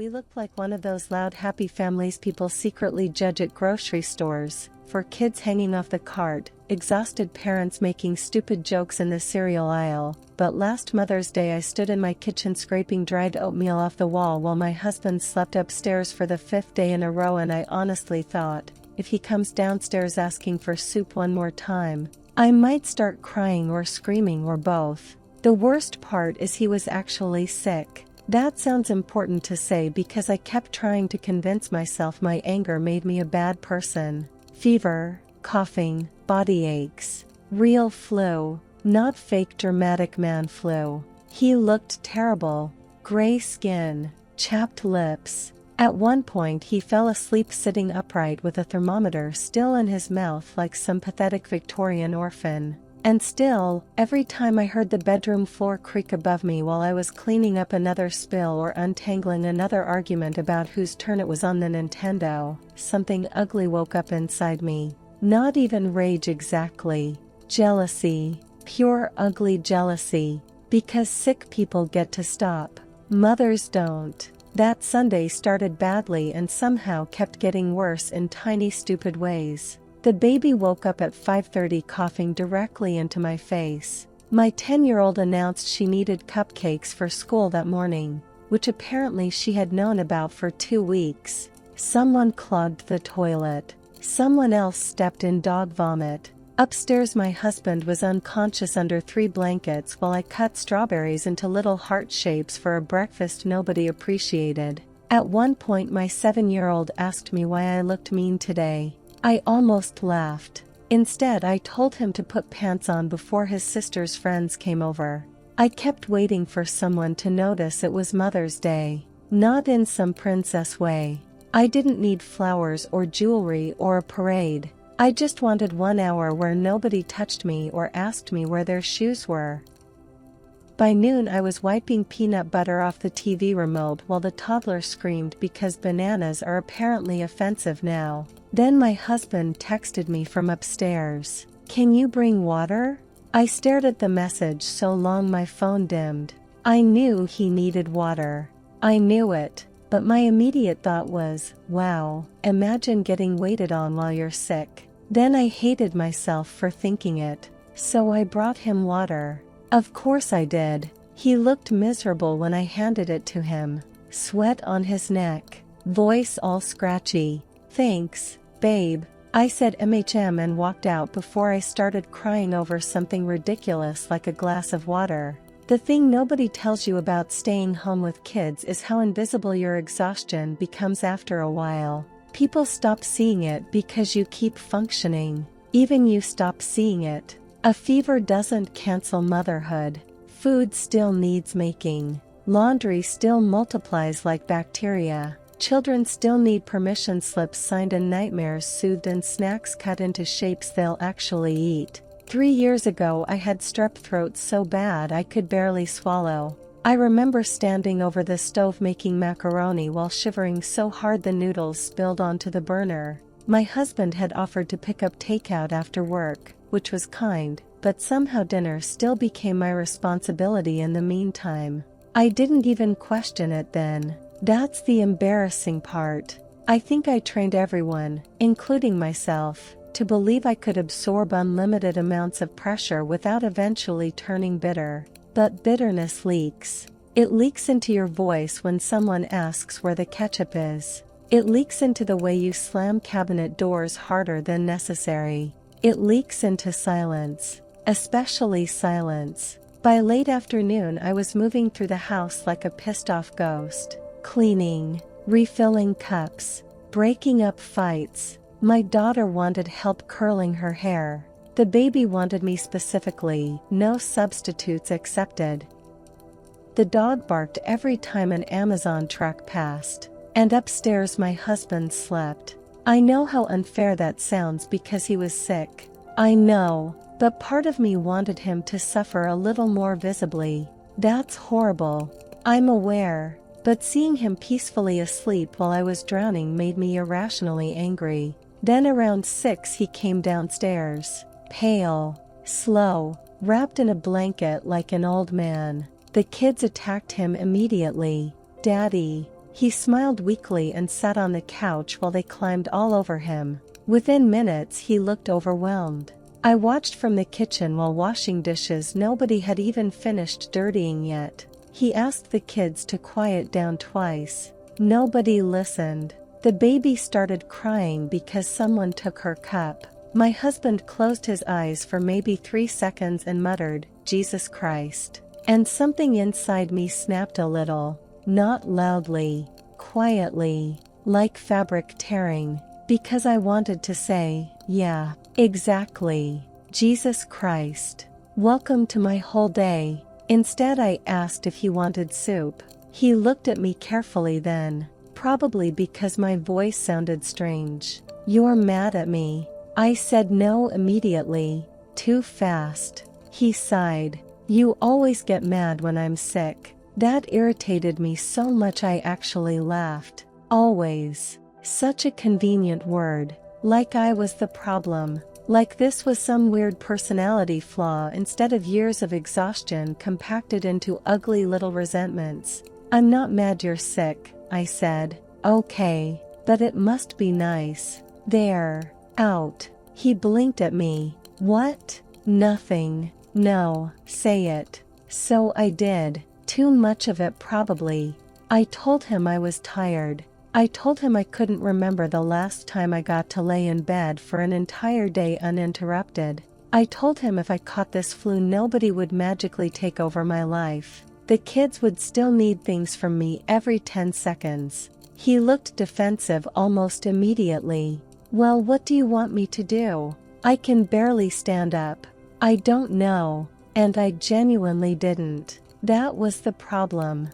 We looked like one of those loud happy families people secretly judge at grocery stores, for kids hanging off the cart, exhausted parents making stupid jokes in the cereal aisle. But last Mother's Day I stood in my kitchen scraping dried oatmeal off the wall while my husband slept upstairs for the 5th day in a row, and I honestly thought, if he comes downstairs asking for soup one more time, I might start crying or screaming or both. The worst part is he was actually sick. That sounds important to say because I kept trying to convince myself my anger made me a bad person. Fever, coughing, body aches. Real flu, not fake dramatic man flu. He looked terrible. Gray skin, chapped lips. At one point he fell asleep sitting upright with a thermometer still in his mouth like some pathetic Victorian orphan. And still, every time I heard the bedroom floor creak above me while I was cleaning up another spill or untangling another argument about whose turn it was on the Nintendo, something ugly woke up inside me. Not even rage exactly. Jealousy. Pure ugly jealousy. Because sick people get to stop. Mothers don't. That Sunday started badly and somehow kept getting worse in tiny stupid ways. The baby woke up at 5:30 coughing directly into my face. My 10-year-old announced she needed cupcakes for school that morning, which apparently she had known about for 2 weeks. Someone clogged the toilet. Someone else stepped in dog vomit. Upstairs my husband was unconscious under 3 blankets while I cut strawberries into little heart shapes for a breakfast nobody appreciated. At one point my 7-year-old asked me why I looked mean today. I almost laughed. Instead I told him to put pants on before his sister's friends came over. I kept waiting for someone to notice it was Mother's Day. Not in some princess way. I didn't need flowers or jewelry or a parade. I just wanted 1 hour where nobody touched me or asked me where their shoes were. By noon I was wiping peanut butter off the TV remote while the toddler screamed because bananas are apparently offensive now. Then my husband texted me from upstairs. "Can you bring water?" I stared at the message so long my phone dimmed. I knew he needed water. I knew it, but my immediate thought was, wow, imagine getting waited on while you're sick. Then I hated myself for thinking it. So I brought him water. Of course I did. He looked miserable when I handed it to him. Sweat on his neck. Voice all scratchy. "Thanks, babe," I said and walked out before I started crying over something ridiculous like a glass of water. The thing nobody tells you about staying home with kids is how invisible your exhaustion becomes after a while. People stop seeing it because you keep functioning. Even you stop seeing it. A fever doesn't cancel motherhood. Food still needs making. Laundry still multiplies like bacteria. Children still need permission slips signed and nightmares soothed and snacks cut into shapes they'll actually eat. 3 years ago I had strep throat so bad I could barely swallow. I remember standing over the stove making macaroni while shivering so hard the noodles spilled onto the burner. My husband had offered to pick up takeout after work, which was kind, but somehow dinner still became my responsibility in the meantime. I didn't even question it then. That's the embarrassing part. I think I trained everyone, including myself, to believe I could absorb unlimited amounts of pressure without eventually turning bitter. But bitterness leaks. It leaks into your voice when someone asks where the ketchup is. It leaks into the way you slam cabinet doors harder than necessary. It leaks into silence, especially silence. By late afternoon I was moving through the house like a pissed-off ghost. Cleaning, refilling cups, breaking up fights. My daughter wanted help curling her hair. The baby wanted me specifically, no substitutes accepted. The dog barked every time an Amazon truck passed. And upstairs my husband slept. I know how unfair that sounds because he was sick. I know, but part of me wanted him to suffer a little more visibly. That's horrible. I'm aware. But seeing him peacefully asleep while I was drowning made me irrationally angry. Then around 6 he came downstairs. Pale, slow, wrapped in a blanket like an old man. The kids attacked him immediately. "Daddy, He smiled weakly and sat on the couch while they climbed all over him. Within minutes he looked overwhelmed. I watched from the kitchen while washing dishes nobody had even finished dirtying yet. He asked the kids to quiet down twice. Nobody listened. The baby started crying because someone took her cup. My husband closed his eyes for maybe 3 seconds and muttered, "Jesus Christ." And something inside me snapped a little. Not loudly, quietly, like fabric tearing. Because I wanted to say, yeah, exactly. Jesus Christ. Welcome to my whole day. Instead I asked if he wanted soup. He looked at me carefully then, probably because my voice sounded strange. "You're mad at me." I said no immediately. Too fast. He sighed. "You always get mad when I'm sick." That irritated me so much I actually laughed. Always. Such a convenient word. Like I was the problem. Like this was some weird personality flaw instead of years of exhaustion compacted into ugly little resentments. "I'm not mad you're sick," I said. "Okay. But it must be nice." "There. Out." He blinked at me. "What?" "Nothing." "No, say it." So I did. Too much of it probably. I told him I was tired. I told him I couldn't remember the last time I got to lay in bed for an entire day uninterrupted. I told him if I caught this flu nobody would magically take over my life. The kids would still need things from me every 10 seconds. He looked defensive almost immediately. "Well, what do you want me to do? I can barely stand up." I don't know. And I genuinely didn't. That was the problem.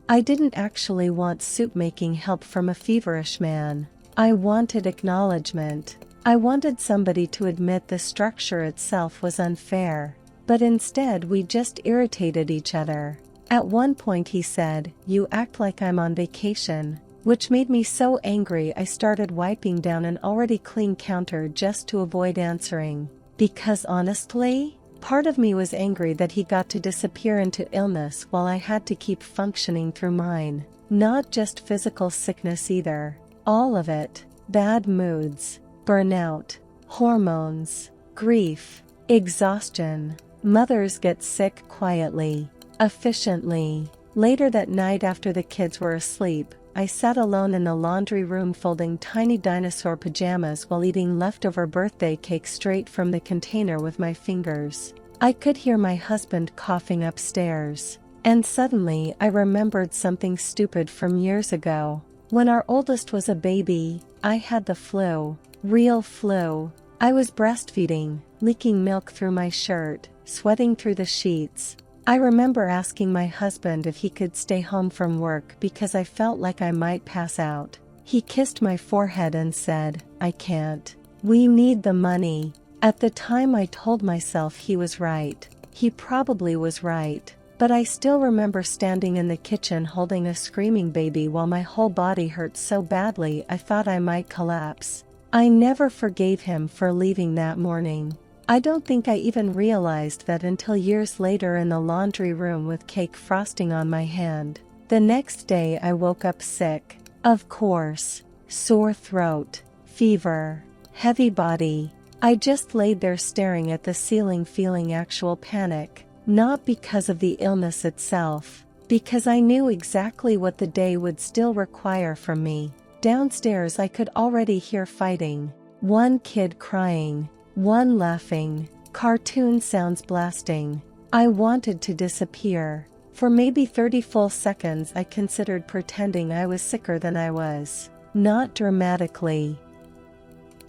I didn't actually want soup-making help from a feverish man. I wanted acknowledgement. I wanted somebody to admit the structure itself was unfair. But instead we just irritated each other. At one point he said, "You act like I'm on vacation," which made me so angry I started wiping down an already clean counter just to avoid answering. Because honestly, part of me was angry that he got to disappear into illness while I had to keep functioning through mine. Not just physical sickness either. All of it. Bad moods, burnout, hormones, grief, exhaustion. Mothers get sick quietly, efficiently. Later that night after the kids were asleep, I sat alone in the laundry room folding tiny dinosaur pajamas while eating leftover birthday cake straight from the container with my fingers. I could hear my husband coughing upstairs. And suddenly I remembered something stupid from years ago. When our oldest was a baby, I had the flu. Real flu. I was breastfeeding, leaking milk through my shirt, sweating through the sheets. I remember asking my husband if he could stay home from work because I felt like I might pass out. He kissed my forehead and said, "I can't. We need the money." At the time I told myself he was right. He probably was right. But I still remember standing in the kitchen holding a screaming baby while my whole body hurt so badly I thought I might collapse. I never forgave him for leaving that morning. I don't think I even realized that until years later in the laundry room with cake frosting on my hand. The next day I woke up sick. Of course. Sore throat. Fever. Heavy body. I just laid there staring at the ceiling feeling actual panic. Not because of the illness itself. Because I knew exactly what the day would still require from me. Downstairs I could already hear fighting. One kid crying. One laughing. Cartoon sounds blasting. I wanted to disappear. For maybe 30 full seconds I considered pretending I was sicker than I was. Not dramatically.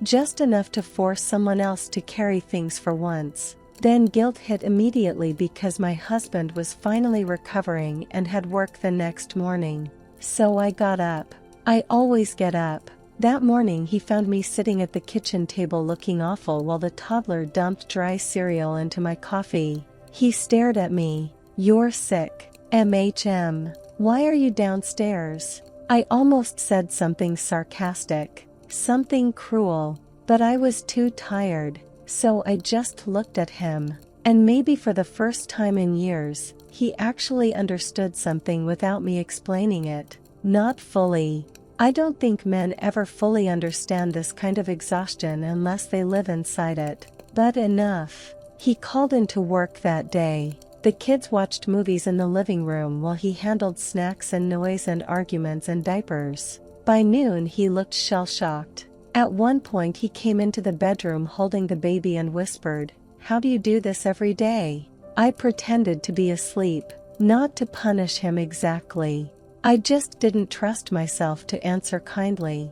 Just enough to force someone else to carry things for once. Then guilt hit immediately because my husband was finally recovering and had work the next morning. So I got up. I always get up. That morning he found me sitting at the kitchen table looking awful while the toddler dumped dry cereal into my coffee. He stared at me. "You're sick. MHM. Why are you downstairs?" I almost said something sarcastic. Something cruel. But I was too tired. So I just looked at him. And maybe for the first time in years, he actually understood something without me explaining it. Not fully. I don't think men ever fully understand this kind of exhaustion unless they live inside it. But enough. He called into work that day. The kids watched movies in the living room while he handled snacks and noise and arguments and diapers. By noon he looked shell-shocked. At one point he came into the bedroom holding the baby and whispered, "How do you do this every day?" I pretended to be asleep, not to punish him exactly. I just didn't trust myself to answer kindly.